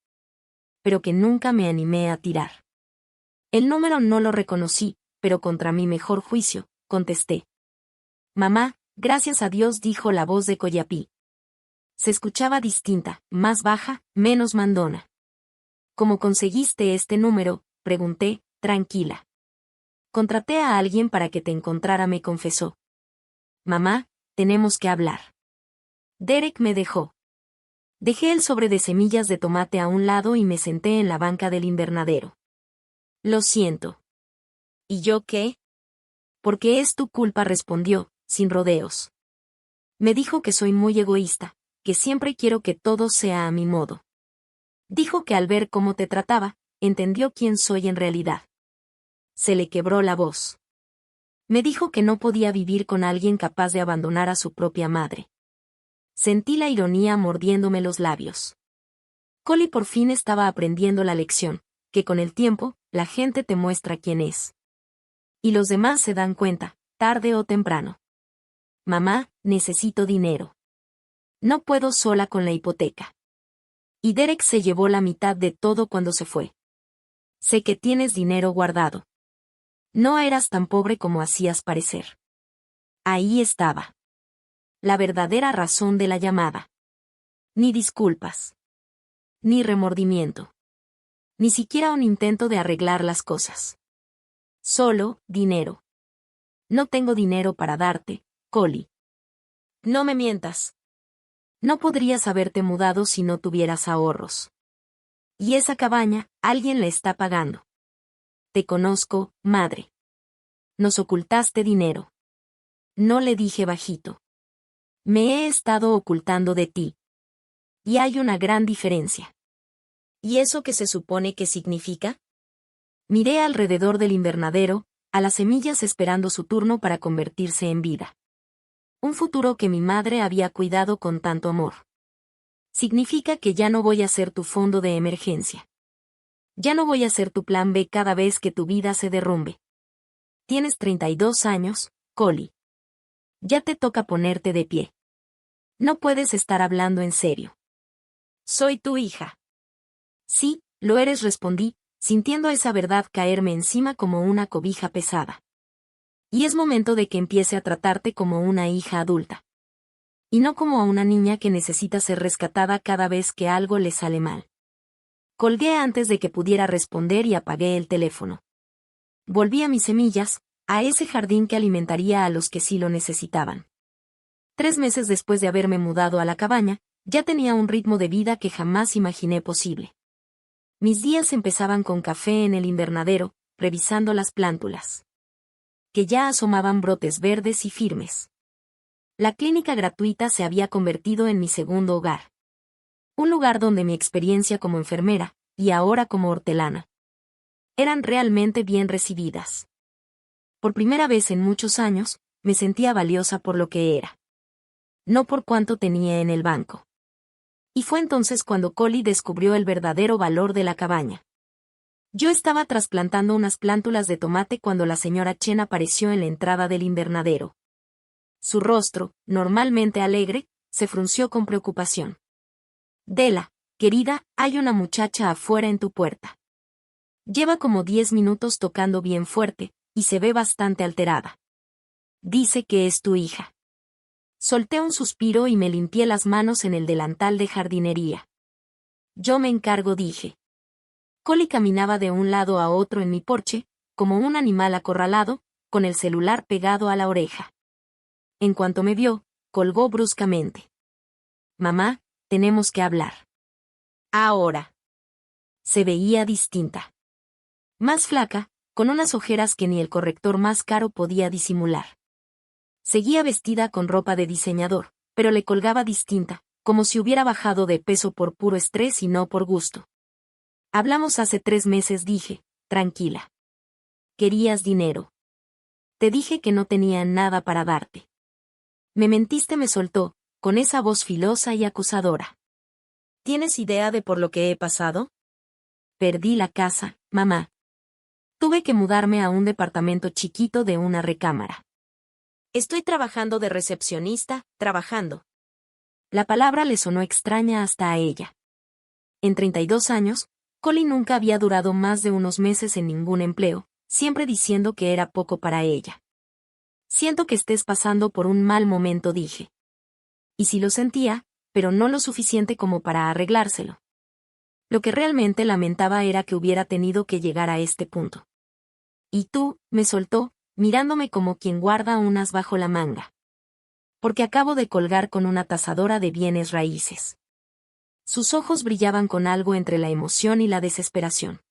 Pero que nunca me animé a tirar. El número no lo reconocí, pero contra mi mejor juicio, contesté. Mamá, gracias a Dios, dijo la voz de Coyapi. Se escuchaba distinta, más baja, menos mandona. ¿Cómo conseguiste este número?, pregunté, tranquila. Contraté a alguien para que te encontrara, me confesó. Mamá, tenemos que hablar. Derek me dejó. Dejé el sobre de semillas de tomate a un lado y me senté en la banca del invernadero. Lo siento. ¿Y yo qué? Porque es tu culpa, respondió, sin rodeos. Me dijo que soy muy egoísta, que siempre quiero que todo sea a mi modo. Dijo que al ver cómo te trataba, entendió quién soy en realidad. Se le quebró la voz. Me dijo que no podía vivir con alguien capaz de abandonar a su propia madre. Sentí la ironía mordiéndome los labios. Collie por fin estaba aprendiendo la lección, que con el tiempo, la gente te muestra quién es. Y los demás se dan cuenta, tarde o temprano. Mamá, necesito dinero. No puedo sola con la hipoteca. Y Derek se llevó la mitad de todo cuando se fue. Sé que tienes dinero guardado. No eras tan pobre como hacías parecer. Ahí estaba. La verdadera razón de la llamada. Ni disculpas. Ni remordimiento. Ni siquiera un intento de arreglar las cosas. Solo, dinero. No tengo dinero para darte, Collie. No me mientas. No podrías haberte mudado si no tuvieras ahorros. Y esa cabaña, alguien la está pagando. Te conozco, madre. Nos ocultaste dinero. No, le dije bajito. Me he estado ocultando de ti. Y hay una gran diferencia. ¿Y eso qué se supone que significa? Miré alrededor del invernadero, a las semillas esperando su turno para convertirse en vida. Un futuro que mi madre había cuidado con tanto amor. Significa que ya no voy a ser tu fondo de emergencia. Ya no voy a ser tu plan B cada vez que tu vida se derrumbe. Tienes 32 años, Collie. Ya te toca ponerte de pie. No puedes estar hablando en serio. Soy tu hija. Sí, lo eres, respondí, sintiendo esa verdad caerme encima como una cobija pesada. Y es momento de que empiece a tratarte como una hija adulta. Y no como a una niña que necesita ser rescatada cada vez que algo le sale mal. Colgué antes de que pudiera responder y apagué el teléfono. Volví a mis semillas, a ese jardín que alimentaría a los que sí lo necesitaban. 3 meses después de haberme mudado a la cabaña, ya tenía un ritmo de vida que jamás imaginé posible. Mis días empezaban con café en el invernadero, revisando las plántulas. Que ya asomaban brotes verdes y firmes. La clínica gratuita se había convertido en mi segundo hogar. Un lugar donde mi experiencia como enfermera, y ahora como hortelana, eran realmente bien recibidas. Por primera vez en muchos años, me sentía valiosa por lo que era. No por cuánto tenía en el banco. Y fue entonces cuando Collie descubrió el verdadero valor de la cabaña. Yo estaba trasplantando unas plántulas de tomate cuando la señora Chen apareció en la entrada del invernadero. Su rostro, normalmente alegre, se frunció con preocupación. Dela, querida, hay una muchacha afuera en tu puerta. Lleva como 10 minutos tocando bien fuerte, y se ve bastante alterada. Dice que es tu hija. Solté un suspiro y me limpié las manos en el delantal de jardinería. Yo me encargo, dije. Collie caminaba de un lado a otro en mi porche, como un animal acorralado, con el celular pegado a la oreja. En cuanto me vio, colgó bruscamente. Mamá, tenemos que hablar. Ahora. Se veía distinta. Más flaca, con unas ojeras que ni el corrector más caro podía disimular. Seguía vestida con ropa de diseñador, pero le colgaba distinta, como si hubiera bajado de peso por puro estrés y no por gusto. Hablamos hace 3 meses, dije, tranquila. Querías dinero. Te dije que no tenía nada para darte. Me mentiste, me soltó, con esa voz filosa y acusadora. ¿Tienes idea de por lo que he pasado? Perdí la casa, mamá. Tuve que mudarme a un departamento chiquito de una recámara. Estoy trabajando de recepcionista, trabajando. La palabra le sonó extraña hasta a ella. En 32 años, Collie nunca había durado más de unos meses en ningún empleo, siempre diciendo que era poco para ella. Siento que estés pasando por un mal momento, dije. Y sí lo sentía, pero no lo suficiente como para arreglárselo. Lo que realmente lamentaba era que hubiera tenido que llegar a este punto. Y tú, me soltó, mirándome como quien guarda un as bajo la manga. Porque acabo de colgar con una tasadora de bienes raíces. Sus ojos brillaban con algo entre la emoción y la desesperación.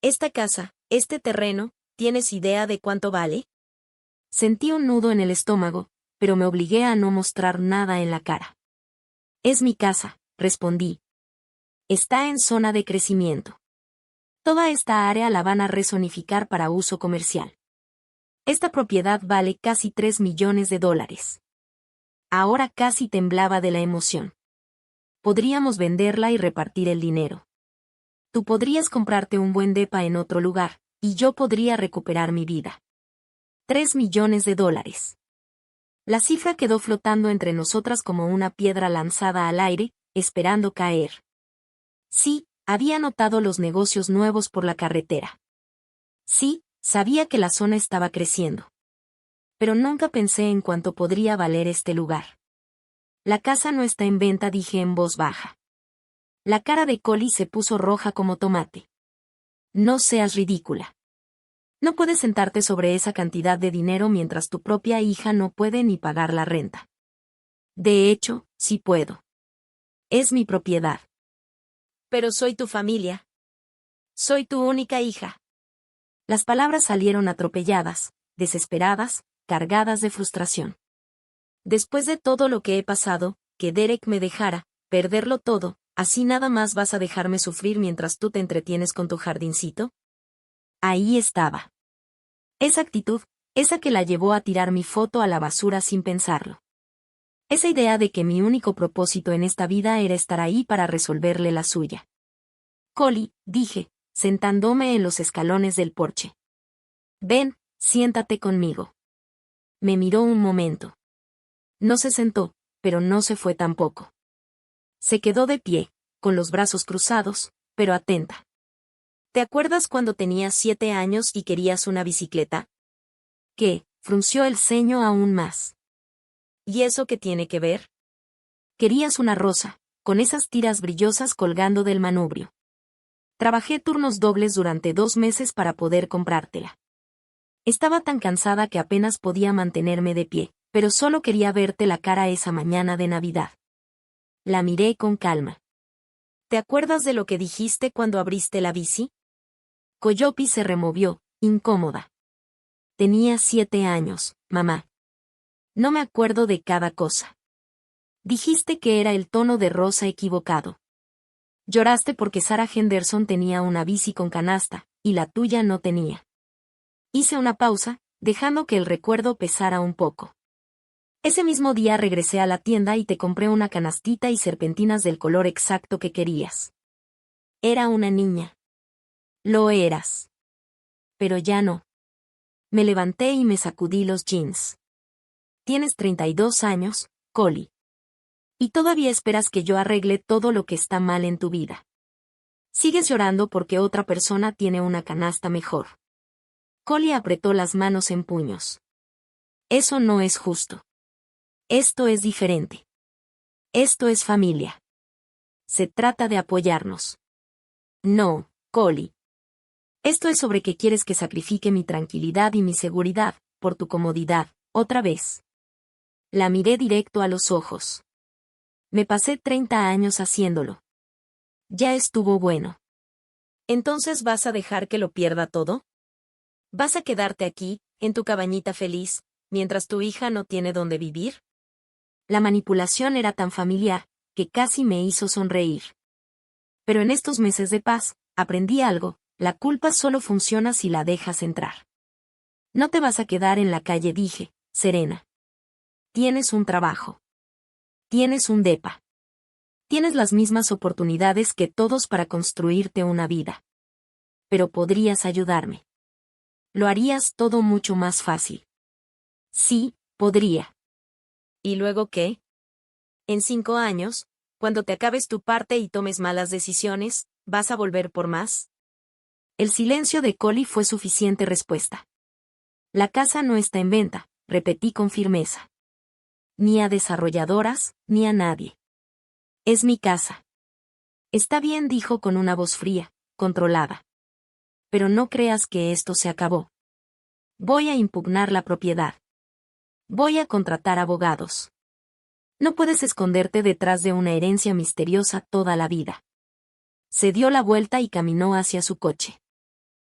Esta casa, este terreno, ¿tienes idea de cuánto vale? Sentí un nudo en el estómago, pero me obligué a no mostrar nada en la cara. Es mi casa, respondí. Está en zona de crecimiento. Toda esta área la van a rezonificar para uso comercial. Esta propiedad vale casi $3 millones. Ahora casi temblaba de la emoción. Podríamos venderla y repartir el dinero. Tú podrías comprarte un buen depa en otro lugar, y yo podría recuperar mi vida. $3 millones. La cifra quedó flotando entre nosotras como una piedra lanzada al aire, esperando caer. Sí, había notado los negocios nuevos por la carretera. Sí, sabía que la zona estaba creciendo. Pero nunca pensé en cuánto podría valer este lugar. La casa no está en venta, dije en voz baja. La cara de Collie se puso roja como tomate. No seas ridícula. No puedes sentarte sobre esa cantidad de dinero mientras tu propia hija no puede ni pagar la renta. De hecho, sí puedo. Es mi propiedad. Pero soy tu familia. Soy tu única hija. Las palabras salieron atropelladas, desesperadas, cargadas de frustración. Después de todo lo que he pasado, que Derek me dejara, perderlo todo, ¿así nada más vas a dejarme sufrir mientras tú te entretienes con tu jardincito? Ahí estaba. Esa actitud, esa que la llevó a tirar mi foto a la basura sin pensarlo. Esa idea de que mi único propósito en esta vida era estar ahí para resolverle la suya. Collie, dije, sentándome en los escalones del porche. Ven, siéntate conmigo. Me miró un momento. No se sentó, pero no se fue tampoco. Se quedó de pie, con los brazos cruzados, pero atenta. ¿Te acuerdas cuando tenías 7 años y querías una bicicleta? ¿Qué? Frunció el ceño aún más. ¿Y eso qué tiene que ver? Querías una rosa, con esas tiras brillosas colgando del manubrio. Trabajé turnos dobles durante 2 meses para poder comprártela. Estaba tan cansada que apenas podía mantenerme de pie, pero solo quería verte la cara esa mañana de Navidad. La miré con calma. ¿Te acuerdas de lo que dijiste cuando abriste la bici? Coyopi se removió, incómoda. Tenía 7 años, mamá. No me acuerdo de cada cosa. Dijiste que era el tono de rosa equivocado. Lloraste porque Sarah Henderson tenía una bici con canasta, y la tuya no tenía. Hice una pausa, dejando que el recuerdo pesara un poco. Ese mismo día regresé a la tienda y te compré una canastita y serpentinas del color exacto que querías. Era una niña. Lo eras. Pero ya no. Me levanté y me sacudí los jeans. Tienes 32 años, Collie. Y todavía esperas que yo arregle todo lo que está mal en tu vida. Sigues llorando porque otra persona tiene una canasta mejor. Collie apretó las manos en puños. Eso no es justo. Esto es diferente. Esto es familia. Se trata de apoyarnos. No, Collie. Esto es sobre que quieres que sacrifique mi tranquilidad y mi seguridad, por tu comodidad, otra vez. La miré directo a los ojos. Me pasé 30 años haciéndolo. Ya estuvo bueno. ¿Entonces vas a dejar que lo pierda todo? ¿Vas a quedarte aquí, en tu cabañita feliz, mientras tu hija no tiene dónde vivir? La manipulación era tan familiar, que casi me hizo sonreír. Pero en estos meses de paz, aprendí algo: la culpa solo funciona si la dejas entrar. No te vas a quedar en la calle, dije, serena. Tienes un trabajo. Tienes un depa. Tienes las mismas oportunidades que todos para construirte una vida. Pero podrías ayudarme. Lo harías todo mucho más fácil. Sí, podría. ¿Y luego qué? En 5 años, cuando te acabes tu parte y tomes malas decisiones, ¿vas a volver por más? El silencio de Collie fue suficiente respuesta. La casa no está en venta, repetí con firmeza. Ni a desarrolladoras, ni a nadie. Es mi casa. Está bien, dijo con una voz fría, controlada. Pero no creas que esto se acabó. Voy a impugnar la propiedad. Voy a contratar abogados. No puedes esconderte detrás de una herencia misteriosa toda la vida. Se dio la vuelta y caminó hacia su coche.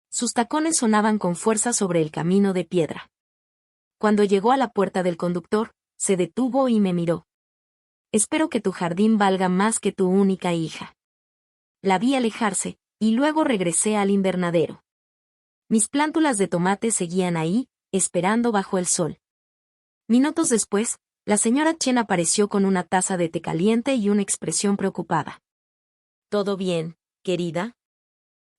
Sus tacones sonaban con fuerza sobre el camino de piedra. Cuando llegó a la puerta del conductor, se detuvo y me miró. Espero que tu jardín valga más que tu única hija. La vi alejarse, y luego regresé al invernadero. Mis plántulas de tomate seguían ahí, esperando bajo el sol. Minutos después, la señora Chen apareció con una taza de té caliente y una expresión preocupada. ¿Todo bien, querida?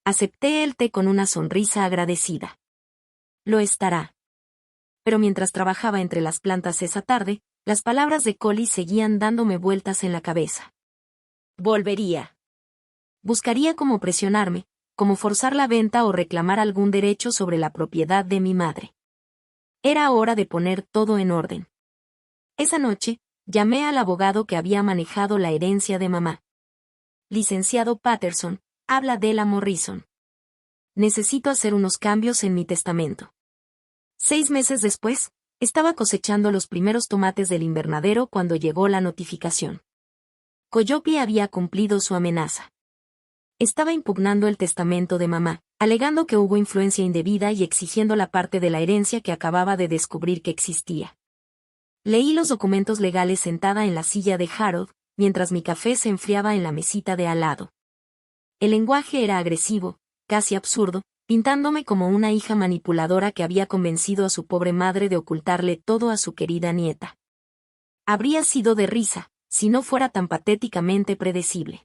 Acepté el té con una sonrisa agradecida. Lo estará. Pero mientras trabajaba entre las plantas esa tarde, las palabras de Collie seguían dándome vueltas en la cabeza. Volvería. Buscaría cómo presionarme, cómo forzar la venta o reclamar algún derecho sobre la propiedad de mi madre. Era hora de poner todo en orden. Esa noche, llamé al abogado que había manejado la herencia de mamá. Licenciado Patterson, habla Della Morrison. Necesito hacer unos cambios en mi testamento. 6 meses después, estaba cosechando los primeros tomates del invernadero cuando llegó la notificación. Coyopi había cumplido su amenaza. Estaba impugnando el testamento de mamá, alegando que hubo influencia indebida y exigiendo la parte de la herencia que acababa de descubrir que existía. Leí los documentos legales sentada en la silla de Harold, mientras mi café se enfriaba en la mesita de al lado. El lenguaje era agresivo, casi absurdo, pintándome como una hija manipuladora que había convencido a su pobre madre de ocultarle todo a su querida nieta. Habría sido de risa, si no fuera tan patéticamente predecible.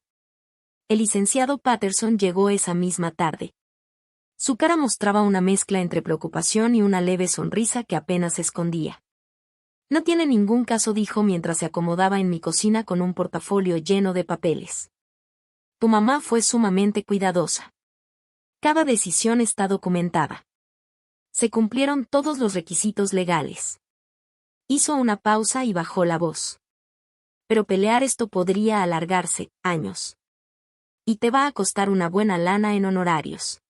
El licenciado Patterson llegó esa misma tarde. Su cara mostraba una mezcla entre preocupación y una leve sonrisa que apenas escondía. No tiene ningún caso, dijo mientras se acomodaba en mi cocina con un portafolio lleno de papeles. Tu mamá fue sumamente cuidadosa. Cada decisión está documentada. Se cumplieron todos los requisitos legales. Hizo una pausa y bajó la voz. Pero pelear esto podría alargarse años. Y te va a costar una buena lana en honorarios.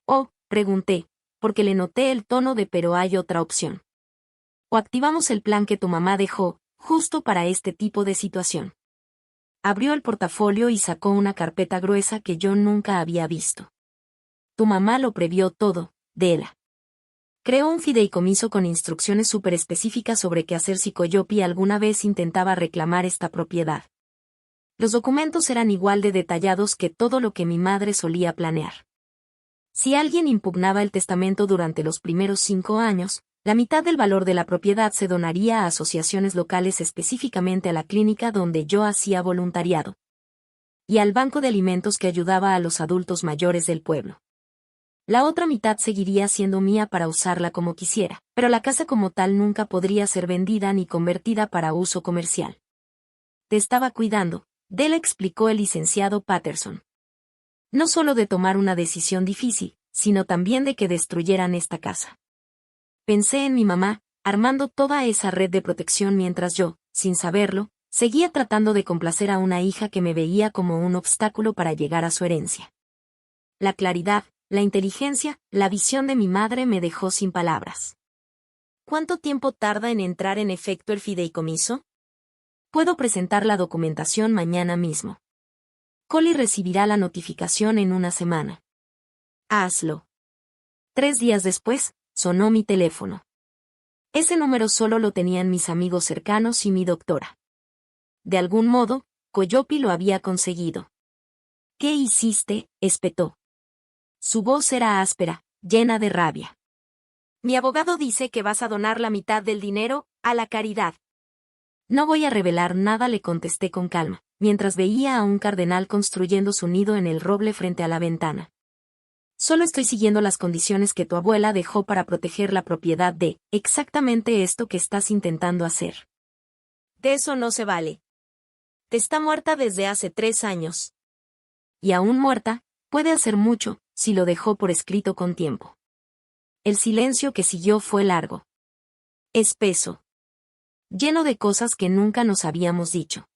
Oh, pregunté, porque le noté el tono de pero hay otra opción. O activamos el plan que tu mamá dejó, justo para este tipo de situación. Abrió el portafolio y sacó una carpeta gruesa que yo nunca había visto. Tu mamá lo previó todo, Della. Creó un fideicomiso con instrucciones súper específicas sobre qué hacer si Coyopi alguna vez intentaba reclamar esta propiedad. Los documentos eran igual de detallados que todo lo que mi madre solía planear. Si alguien impugnaba el testamento durante los primeros 5 años, la mitad del valor de la propiedad se donaría a asociaciones locales, específicamente a la clínica donde yo hacía voluntariado, y al banco de alimentos que ayudaba a los adultos mayores del pueblo. La otra mitad seguiría siendo mía para usarla como quisiera, pero la casa como tal nunca podría ser vendida ni convertida para uso comercial. Te estaba cuidando, le explicó el licenciado Patterson. No solo de tomar una decisión difícil, sino también de que destruyeran esta casa. Pensé en mi mamá, armando toda esa red de protección mientras yo, sin saberlo, seguía tratando de complacer a una hija que me veía como un obstáculo para llegar a su herencia. La claridad, la inteligencia, la visión de mi madre me dejó sin palabras. ¿Cuánto tiempo tarda en entrar en efecto el fideicomiso? Puedo presentar la documentación mañana mismo. Collie recibirá la notificación en una semana. Hazlo. 3 días después, sonó mi teléfono. Ese número solo lo tenían mis amigos cercanos y mi doctora. De algún modo, Coyopi lo había conseguido. ¿Qué hiciste?, espetó. Su voz era áspera, llena de rabia. Mi abogado dice que vas a donar la mitad del dinero a la caridad. No voy a revelar nada, le contesté con calma, mientras veía a un cardenal construyendo su nido en el roble frente a la ventana. Solo estoy siguiendo las condiciones que tu abuela dejó para proteger la propiedad de exactamente esto que estás intentando hacer. De eso no se vale. Te está muerta desde hace 3 años. Y aún muerta, puede hacer mucho, si lo dejó por escrito con tiempo. El silencio que siguió fue largo. Espeso. Lleno de cosas que nunca nos habíamos dicho.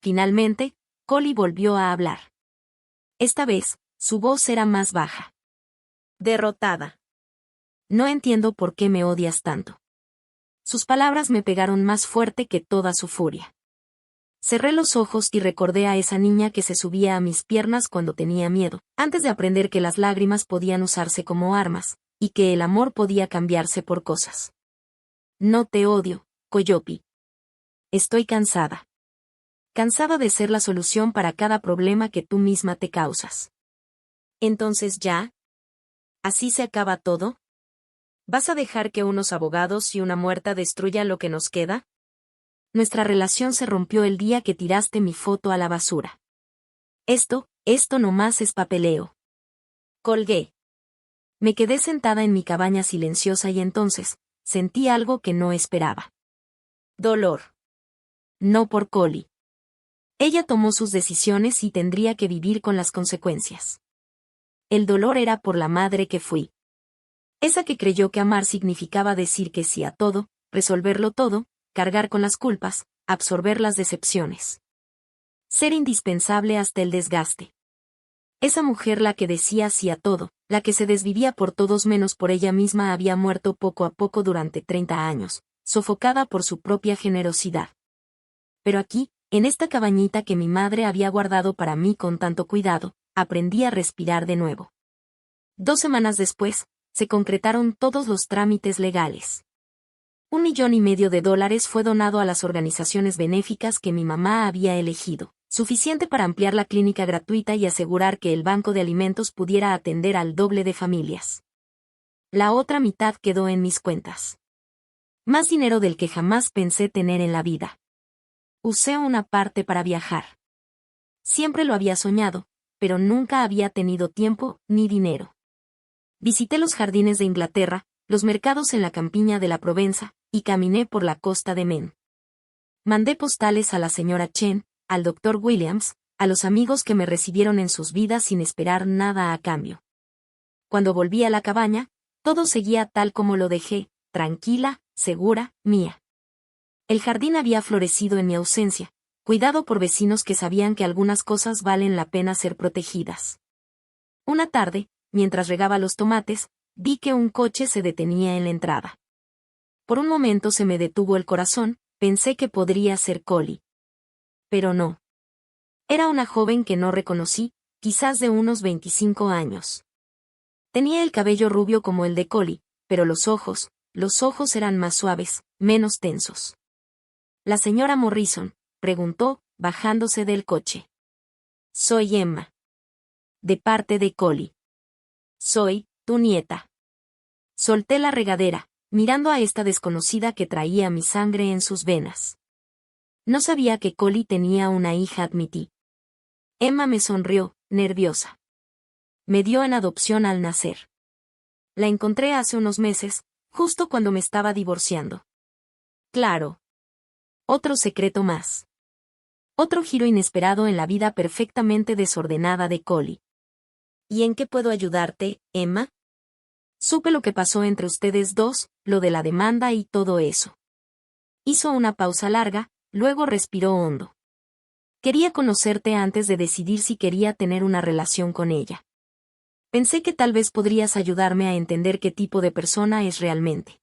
Finalmente, Collie volvió a hablar. Esta vez, su voz era más baja. Derrotada. No entiendo por qué me odias tanto. Sus palabras me pegaron más fuerte que toda su furia. Cerré los ojos y recordé a esa niña que se subía a mis piernas cuando tenía miedo, antes de aprender que las lágrimas podían usarse como armas, y que el amor podía cambiarse por cosas. No te odio, Coyopi. Estoy cansada. Cansada de ser la solución para cada problema que tú misma te causas. Entonces ya. ¿Así se acaba todo? ¿Vas a dejar que unos abogados y una muerta destruyan lo que nos queda? Nuestra relación se rompió el día que tiraste mi foto a la basura. Esto nomás es papeleo. Colgué. Me quedé sentada en mi cabaña silenciosa y entonces, sentí algo que no esperaba. Dolor. No por Collie. Ella tomó sus decisiones y tendría que vivir con las consecuencias. El dolor era por la madre que fui. Esa que creyó que amar significaba decir que sí a todo, resolverlo todo, cargar con las culpas, absorber las decepciones. Ser indispensable hasta el desgaste. Esa mujer, la que decía sí a todo, la que se desvivía por todos menos por ella misma, había muerto poco a poco durante 30 años, sofocada por su propia generosidad. Pero aquí, en esta cabañita que mi madre había guardado para mí con tanto cuidado, aprendí a respirar de nuevo. 2 semanas después, se concretaron todos los trámites legales. $1,5 millones fue donado a las organizaciones benéficas que mi mamá había elegido, suficiente para ampliar la clínica gratuita y asegurar que el banco de alimentos pudiera atender al doble de familias. La otra mitad quedó en mis cuentas. Más dinero del que jamás pensé tener en la vida. Usé una parte para viajar. Siempre lo había soñado, pero nunca había tenido tiempo ni dinero. Visité los jardines de Inglaterra, los mercados en la campiña de la Provenza, y caminé por la costa de Maine. Mandé postales a la señora Chen, al doctor Williams, a los amigos que me recibieron en sus vidas sin esperar nada a cambio. Cuando volví a la cabaña, todo seguía tal como lo dejé, tranquila, segura, mía. El jardín había florecido en mi ausencia, cuidado por vecinos que sabían que algunas cosas valen la pena ser protegidas. Una tarde, mientras regaba los tomates, vi que un coche se detenía en la entrada. Por un momento se me detuvo el corazón, pensé que podría ser Collie. Pero no. Era una joven que no reconocí, quizás de unos 25 años. Tenía el cabello rubio como el de Collie, pero los ojos eran más suaves, menos tensos. «¿La señora Morrison?», preguntó, bajándose del coche. «Soy Emma. De parte de Collie». Soy tu nieta. Solté la regadera, mirando a esta desconocida que traía mi sangre en sus venas. No sabía que Collie tenía una hija, admití. Emma me sonrió, nerviosa. Me dio en adopción al nacer. La encontré hace unos meses, justo cuando me estaba divorciando. Claro. Otro secreto más. Otro giro inesperado en la vida perfectamente desordenada de Collie. ¿Y en qué puedo ayudarte, Emma? Supe lo que pasó entre ustedes dos, lo de la demanda y todo eso. Hizo una pausa larga, luego respiró hondo. Quería conocerte antes de decidir si quería tener una relación con ella. Pensé que tal vez podrías ayudarme a entender qué tipo de persona es realmente.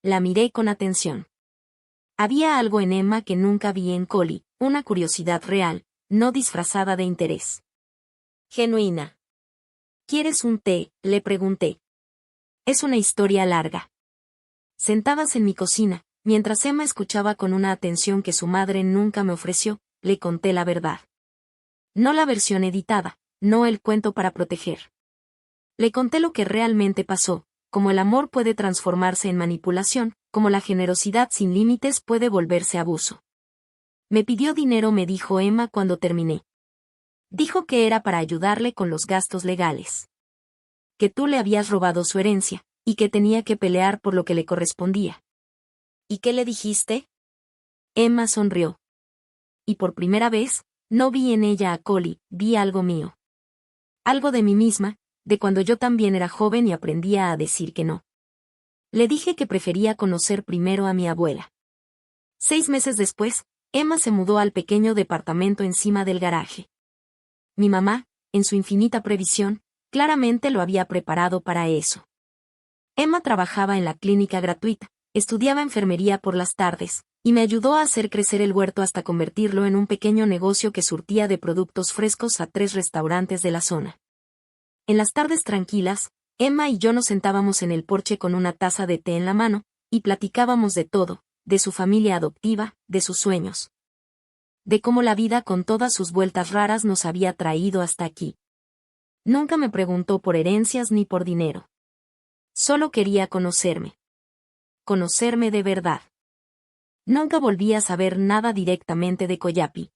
La miré con atención. Había algo en Emma que nunca vi en Collie, una curiosidad real, no disfrazada de interés. Genuina. ¿Quieres un té?, le pregunté. Es una historia larga. Sentadas en mi cocina, mientras Emma escuchaba con una atención que su madre nunca me ofreció, le conté la verdad. No la versión editada, no el cuento para proteger. Le conté lo que realmente pasó, cómo el amor puede transformarse en manipulación, cómo la generosidad sin límites puede volverse abuso. Me pidió dinero, me dijo Emma cuando terminé. Dijo que era para ayudarle con los gastos legales. Que tú le habías robado su herencia, y que tenía que pelear por lo que le correspondía. ¿Y qué le dijiste? Emma sonrió. Y por primera vez, no vi en ella a Collie, vi algo mío. Algo de mí misma, de cuando yo también era joven y aprendía a decir que no. Le dije que prefería conocer primero a mi abuela. 6 meses después, Emma se mudó al pequeño departamento encima del garaje. Mi mamá, en su infinita previsión, claramente lo había preparado para eso. Emma trabajaba en la clínica gratuita, estudiaba enfermería por las tardes, y me ayudó a hacer crecer el huerto hasta convertirlo en un pequeño negocio que surtía de productos frescos a 3 restaurantes de la zona. En las tardes tranquilas, Emma y yo nos sentábamos en el porche con una taza de té en la mano, y platicábamos de todo, de su familia adoptiva, de sus sueños. De cómo la vida con todas sus vueltas raras nos había traído hasta aquí. Nunca me preguntó por herencias ni por dinero. Solo quería conocerme. Conocerme de verdad. Nunca volví a saber nada directamente de Coyapi.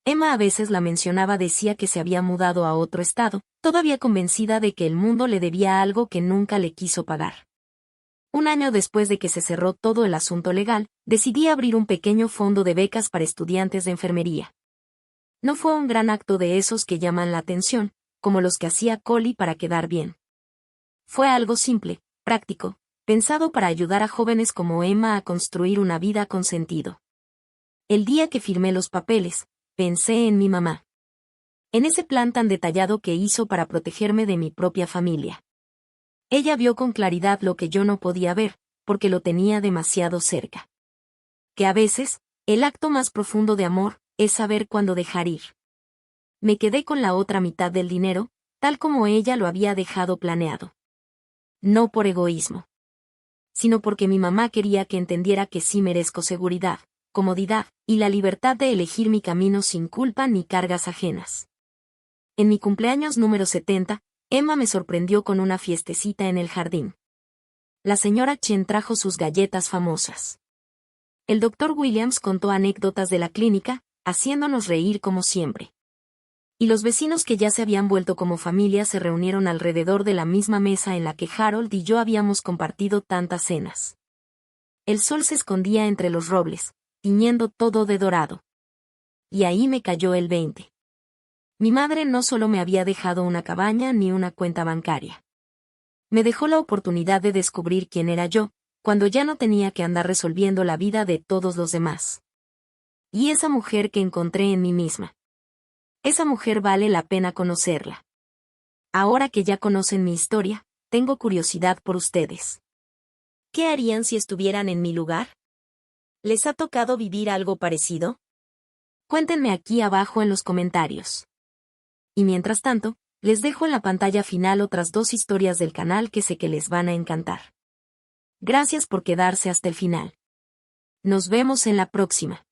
Emma a veces la mencionaba, decía que se había mudado a otro estado, todavía convencida de que el mundo le debía algo que nunca le quiso pagar. Un año después de que se cerró todo el asunto legal, decidí abrir un pequeño fondo de becas para estudiantes de enfermería. No fue un gran acto de esos que llaman la atención, como los que hacía Collie para quedar bien. Fue algo simple, práctico, pensado para ayudar a jóvenes como Emma a construir una vida con sentido. El día que firmé los papeles, pensé en mi mamá. En ese plan tan detallado que hizo para protegerme de mi propia familia. Ella vio con claridad lo que yo no podía ver, porque lo tenía demasiado cerca. Que a veces, el acto más profundo de amor, es saber cuándo dejar ir. Me quedé con la otra mitad del dinero, tal como ella lo había dejado planeado. No por egoísmo. Sino porque mi mamá quería que entendiera que sí merezco seguridad, comodidad, y la libertad de elegir mi camino sin culpa ni cargas ajenas. En mi cumpleaños número 70, Emma me sorprendió con una fiestecita en el jardín. La señora Chen trajo sus galletas famosas. El doctor Williams contó anécdotas de la clínica, haciéndonos reír como siempre. Y los vecinos que ya se habían vuelto como familia se reunieron alrededor de la misma mesa en la que Harold y yo habíamos compartido tantas cenas. El sol se escondía entre los robles, tiñendo todo de dorado. Y ahí me cayó el 20. Mi madre no solo me había dejado una cabaña ni una cuenta bancaria. Me dejó la oportunidad de descubrir quién era yo, cuando ya no tenía que andar resolviendo la vida de todos los demás. Y esa mujer que encontré en mí misma. Esa mujer vale la pena conocerla. Ahora que ya conocen mi historia, tengo curiosidad por ustedes. ¿Qué harían si estuvieran en mi lugar? ¿Les ha tocado vivir algo parecido? Cuéntenme aquí abajo en los comentarios. Y mientras tanto, les dejo en la pantalla final otras 2 historias del canal que sé que les van a encantar. Gracias por quedarse hasta el final. Nos vemos en la próxima.